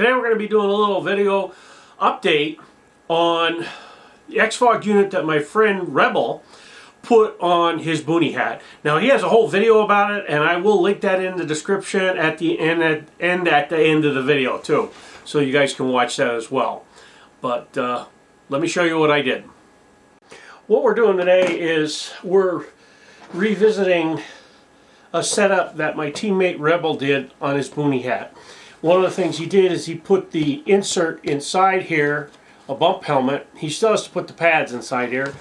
Today we're going to be doing a little video update on the ExFog unit that my friend Rebel put on his Boonie hat. Now he has a whole video about it, and I will link that in the description at the end at the end of the video too, so you guys can watch that as well. But let me show you what I did. What we're doing today is we're revisiting a setup that my teammate Rebel did on his Boonie hat. One of the things he did is he put the insert inside here, a bump helmet. He still has to put the pads inside here,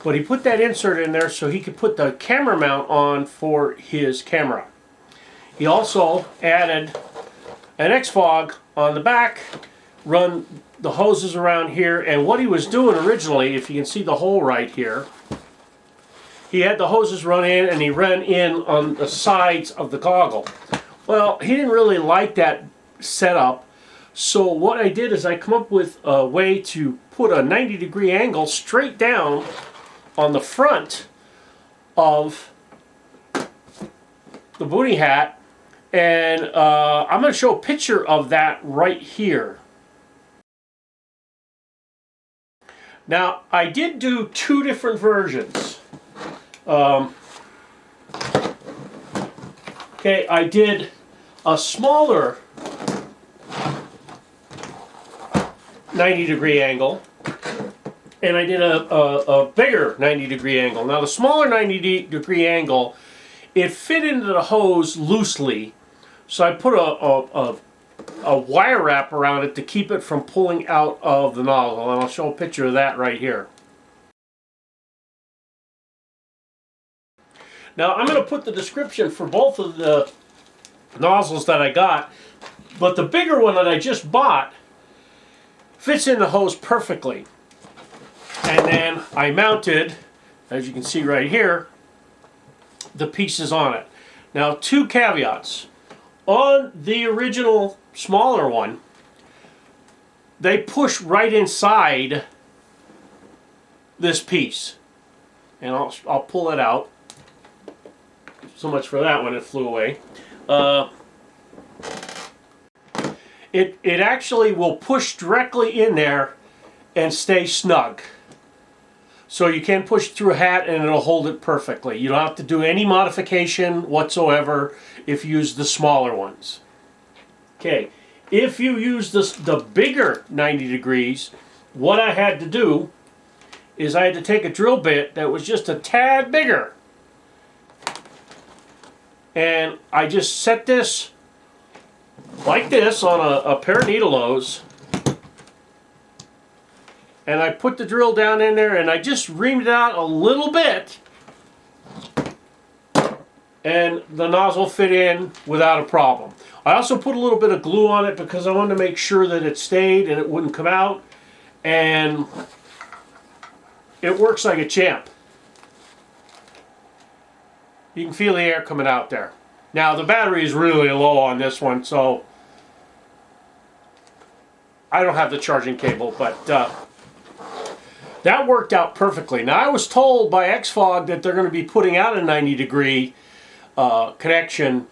but he put that insert in there so he could put the camera mount on for his camera. He also added an ExFog on the back, run the hoses around here, and what he was doing originally, if you can see the hole right here, he had the hoses run in and he ran in on the sides of the goggle. Well, he didn't really like that setup, so what I did is I come up with a way to put a 90-degree angle straight down on the front of the Boonie hat, and I'm going to show a picture of that right here. Now, I did do two different versions. Okay, I did a smaller 90-degree angle, and I did a bigger 90-degree angle. Now, the smaller 90-degree angle, it fit into the hose loosely, so I put a wire wrap around it to keep it from pulling out of the nozzle, and I'll show a picture of that right here. Now, I'm going to put the description for both of the nozzles that I got, but the bigger one that I just bought fits in the hose perfectly. And then I mounted, as you can see right here, the pieces on it. Now, two caveats. On the original smaller one, they push right inside this piece. And I'll pull it out. So much for that one, it flew away. It actually will push directly in there and stay snug. So you can push through a hat and it'll hold it perfectly. You don't have to do any modification whatsoever if you use the smaller ones. Okay, if you use the bigger 90 degrees, what I had to do is I had to take a drill bit that was just a tad bigger, and I just set this like this on a pair of needle nose, and I put the drill down in there and I just reamed it out a little bit, and the nozzle fit in without a problem. I also put a little bit of glue on it because I wanted to make sure that it stayed and it wouldn't come out, and it works like a champ. You can feel the air coming out there. Now, the battery is really low on this one, so I don't have the charging cable, but that worked out perfectly. Now, I was told by ExFog that they're going to be putting out a 90-degree connection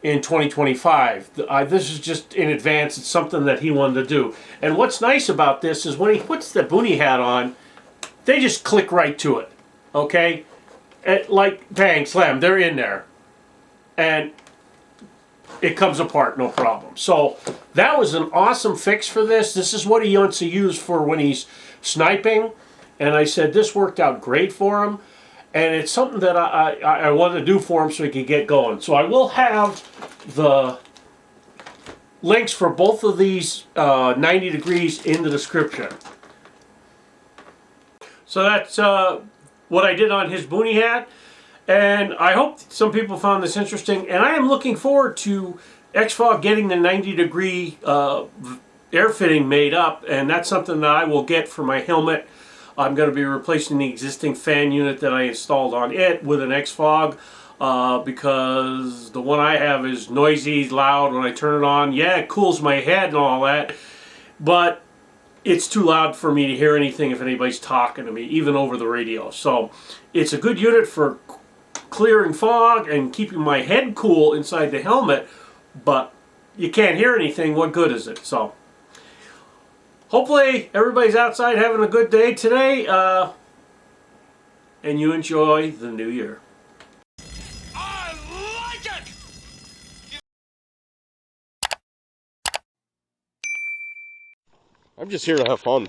in 2025. This is just in advance. It's something that he wanted to do. And what's nice about this is when he puts the Boonie hat on, they just click right to it, okay? Like bang, slam, they're in there. And it comes apart, no problem. So that was an awesome fix for this. This is what he wants to use for when he's sniping. And I said this worked out great for him. And it's something that I wanted to do for him so he could get going. So I will have the links for both of these 90 degrees in the description. So that's what I did on his Boonie hat, and I hope some people found this interesting, and I am looking forward to ExFog getting the 90-degree air fitting made up, and that's something that I will get for my helmet. I'm going to be replacing the existing fan unit that I installed on it with an ExFog because the one I have is noisy, loud when I turn it on. Yeah, it cools my head and all that, but it's too loud for me to hear anything if anybody's talking to me, even over the radio. So it's a good unit for clearing fog and keeping my head cool inside the helmet, but you can't hear anything. What good is it? So hopefully everybody's outside having a good day today, and you enjoy the new year. I like it! I'm just here to have fun.